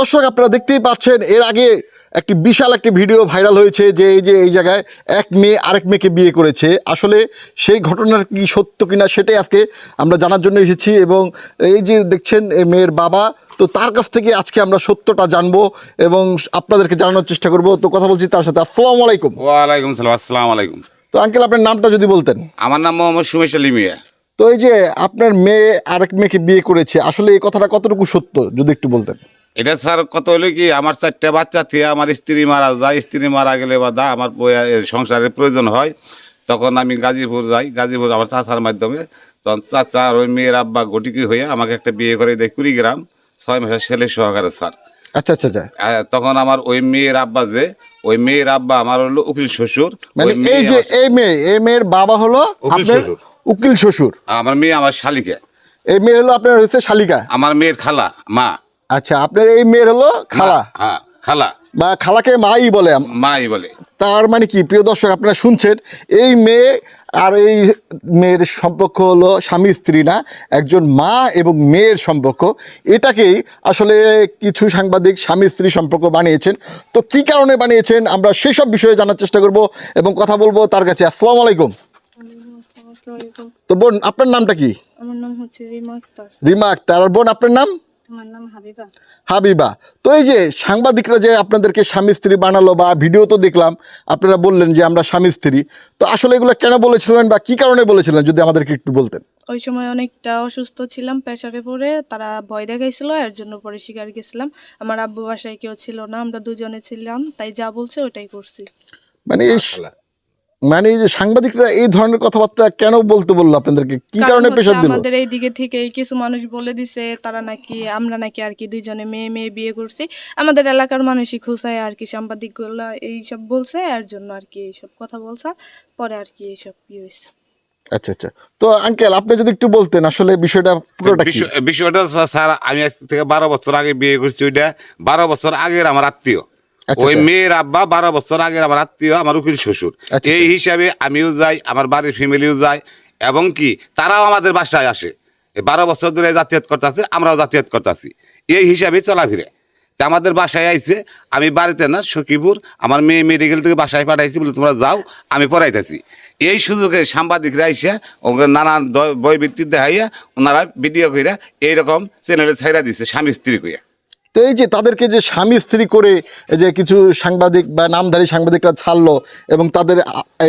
দর্শক আপনারা দেখতেই পাচ্ছেন এর আগে একটি বিশাল একটি ভিডিও ভাইরাল হয়েছে যে এই জায়গায় এক মেয়ে আরেক মেয়েকে বিয়ে করেছে। আসলে সেই ঘটনার কি সত্য কিনা সেটাই আজকে আমরা জানার জন্য এসেছি এবং এই যে দেখছেন এই মেয়ের বাবা, তো তার কাছ থেকে আজকে আমরা সত্যটা জানবো এবং আপনাদেরকে জানানোর চেষ্টা করব। তো কথা বলছি তার সাথে। আসসালামু আলাইকুম। ওয়ালাইকুম সালাম। আসসালামু আলাইকুম। তো আঙ্কেল আপনার নামটা যদি বলতেন। আমার নাম মোহাম্মদ সুমেশ আলী মিয়া। তো এই যে আপনার মেয়ে আরেক মেয়েকে বিয়ে করেছে, আসলে এই কথাটা কতটুকু সত্য যদি একটু বলতেন। এটা স্যার কত হলো কি, আমার 4টা বাচ্চা থেকে আমার স্ত্রী মারা যায়। স্ত্রী মারা গেলে বা আমার সংসারের প্রয়োজন হয়, তখন আমি গাজীপুর যাই। গাজীপুর আমার চাচার মাধ্যমে, তখন চাচা আর ওই মেয়ের আব্বা গটিকি হয়ে আমাকে একটা বিয়ে করে দেয় কুড়িগ্রাম, 6 মাসের ছেলে সহকারে স্যার। আচ্ছা আচ্ছা আচ্ছা। তখন আমার ওই মেয়ের আব্বা ওই মেয়ের আব্বা আমার হলো উকিল শ্বশুর। মানে এই যে এই মেয়ের বাবা হলো আপনার উকিল শ্বশুর, আমার মেয়ে আমার শালিকা। এই মেয়ে হলো আপনার হচ্ছে শালিকা, আমার মেয়ের খালা মা। আচ্ছা, আপনার এই মেয়ের হলো খালা। হ্যাঁ, খালা বা খালাকে মাই বলে। মাই বলে। তার মানে কি প্রিয় দর্শক আপনারা শুনছেন, এই মেয়ে আর এই মেয়ের সম্পর্ক হলো স্বামী স্ত্রী না, একজন মা এবং মেয়ের সম্পর্ক। এটাকেই আসলে কিছু সাংবাদিক স্বামী স্ত্রী সম্পর্ক বানিয়েছেন। তো কি কারণে বানিয়েছেন আমরা সেই সব বিষয়ে জানার চেষ্টা করব এবং কথা বলবো তার কাছে। আসসালামু আলাইকুম। তো বোন আপনার নামটা কি? আমার নাম হচ্ছে রিমা আক্তার। রিমা আক্তার। আর বোন আপনার নাম? আমার নাম হাবিবা। হাবিবা। তো এই যে সাংবাদিকরা যে আপনাদেরকে স্বামী স্ত্রী বানালো বা ভিডিও তো দেখলাম আপনারা বললেন যে আমরা স্বামী স্ত্রী, তো আসলে এগুলো কেন বলেছিলেন বা কি কারণে বলেছিলেন যদি আমাদেরকে একটু বলতেন। ওই সময় অনেকটা অসুস্থ ছিলাম, প্রেসারে পড়ে তারা ভয় দেখাইছিল, এর জন্য পরে শিকার গেছিলাম। আমার আব্বু বাসায় কেউ ছিল না, আমরা দুজনে ছিলাম, তাই যা বলছে ওটাই করছি। মানে মানে এই যে সাংবাদিকরা এই ধরনের কথাবার্তা কেন বলতে বললো আপনাদেরকে, কি কারণে প্রেশার দিল? আমাদের এই দিকে থেকে কিছু মানুষ বলে দিছে তারা নাকি আমরা নাকি আর কি দুইজনে মেয়ে বিয়ে করছি। আমাদের এলাকার মানুষই খুঁচায় আর কি সাংবাদিকগুলো এইসব বলছে, এর জন্য আর কি এইসব কথা বলছে। পরে আর কি এইসব হয়েছে। আচ্ছা আচ্ছা। তো আঙ্কেল আপনি যদি একটু বলতেন আসলে বিষয়টা পুরোটা কি? বিষয়টা স্যার, আমি আজ থেকে 12 বছর আগে বিয়ে করছি। ওইটা 12 বছর আগের আমার আত্মীয়। ওই মেয়ের আব্বা 12 বছর আগের আমার আত্মীয়, আমার উকিল শ্বশুর। এই হিসাবে আমিও যাই, আমার বাড়ির ফ্যামিলিও যায়, এবং কি তারাও আমাদের বাসায় আসে। 12 বছর ধরে যাতায়াত করতেছে, আমরাও যাতায়াত করতেছি, এই হিসাবে চলাফিরে। তা আমাদের বাসায় আইছে, আমি বাড়িতে না সখীপুর, আমার মেয়ে মেডিকেল থেকে বাসায় পাঠাইছি, বলে তোমরা যাও আমি পড়াইতেছি। এই সুযোগে সাংবাদিকরা আইসা ওকে নানান বই ভিত্তি দেখাইয়া ওনারা ভিডিও কইরা এইরকম চ্যানেলে ছাইরা দিছে স্বামী স্ত্রী কইয়া। তো এই যে তাদেরকে যে স্বামী স্ত্রী করে যে কিছু সাংবাদিক বা নামধারী সাংবাদিকরা ছাড়লো এবং তাদের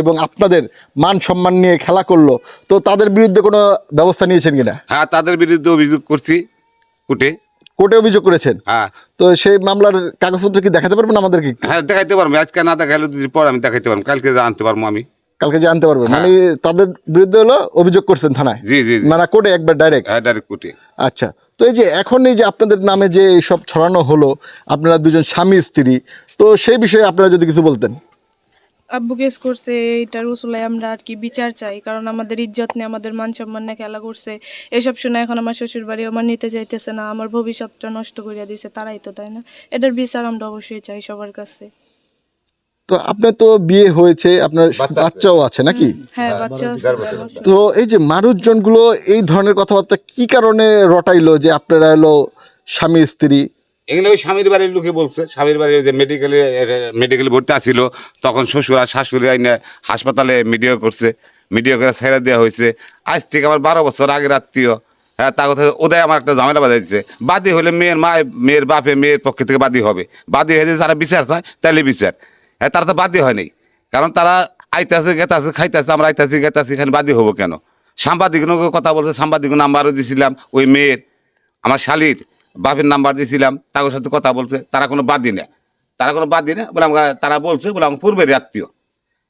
এবং আপনাদের মান সম্মান নিয়ে খেলা করলো, তো তাদের বিরুদ্ধে কোনো ব্যবস্থা নিয়েছেন কিনা? হ্যাঁ, তাদের বিরুদ্ধে অভিযোগ করছি কোর্টে অভিযোগ করেছেন। হ্যাঁ। তো সেই মামলার কাগজপত্র কি দেখাতে পারবেন আমাদেরকে? হ্যাঁ, দেখাইতে পারবো। আজকে না দেখাইলে পরে আমি দেখাইতে পারবো, কালকে আনতে পারবো আমি। কালকে যে আনতে পারবেন? মানে তাদের বিরুদ্ধে হলো অভিযোগ করছেন থানায়? জি জি জি। মানে কোর্টে একবার ডাইরেক্ট? হ্যাঁ, ডাইরেক্ট কোর্টে। আচ্ছা। তো এই যে এখন এই যে আপনাদের নামে যে এইসব ছড়ানো হলো, আপনারা দুজন স্বামী স্ত্রী, তো সেই বিষয়ে আপনারা যদি কিছু বলতেন। আব্বু কেস করছে, এইটার উসুলায় আমরা আর কি বিচার চাই, কারণ আমাদের ইজ্জত নিয়ে আমাদের মান সম্মান নিয়ে খেলা করছে। এসব শুনে এখন আমার শ্বশুর বাড়ি আমার নিতে চাইতেছে না, আমার ভবিষ্যৎটা নষ্ট করে দিয়েছে তারাই তো, তাই না? এটার বিচার আমরা অবশ্যই চাই সবার কাছে। তো আপনার তো বিয়ে হয়েছে, আপনার বাচ্চাও আছে নাকি? হ্যাঁ, বাচ্চা আছে। তো এই যে মানুষজনগুলো এই ধরনের কথাবার্তা কি কারণে রটাইলো যে আপনারা হলো স্বামী স্ত্রী? এগুলো ওই স্বামীর বাড়ির লোকে বলছে। স্বামীর বাড়ির যে মেডিকেলে ভর্তি আসছিল, তখন শ্বশুর আর শাশুড়ি আইনে হাসপাতালে মিডিয়া করছে, মিডিয়া করে ছেড়ে দেওয়া হয়েছে। আজ থেকে আমার 12 বছর আগের আত্মীয়। হ্যাঁ, তা কথা ওদের আমার একটা ঝামেলা বাজাইছে। বাদী হলে মেয়ের মা, মেয়ের বাপে মেয়ের পক্ষে থেকে বাদী হবে। বাদী হয়ে যারা বিচার চায় তাহলে বিচার। হ্যাঁ, তারা তো বাদী হয়নি, কারণ তারা আইতাছে গেতাছে খাইতেছে, আমরা আইতাছি গেতাছি, এখানে বাদী হবো কেন? সাংবাদিক কথা বলছে, সাংবাদিক নাম্বারও দিয়েছিলাম ওই মেয়ের, আমার শালির বাপের নাম্বার দিয়েছিলাম, তাদের সাথে কথা বলছে, তারা কোনো বাদী না, বলে তারা বলছে বলে আমার পূর্বের আত্মীয়।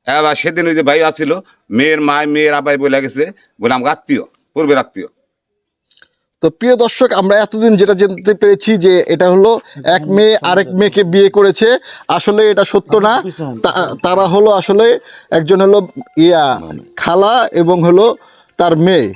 এবার সেদিন ওই যে ভাই আসছিল, মেয়ের মায় মেয়ের আবাই বলে গেছে বলে আমাকে আত্মীয়, পূর্বের আত্মীয়। তো প্রিয় দর্শক আমরা এতদিন যেটা জানতে পেরেছি যে এটা হলো এক মেয়ে আরেক মেয়েকে বিয়ে করেছে, আসলে এটা সত্য না। তারা হলো আসলে একজন হলো খালা এবং হলো তার মেয়ে।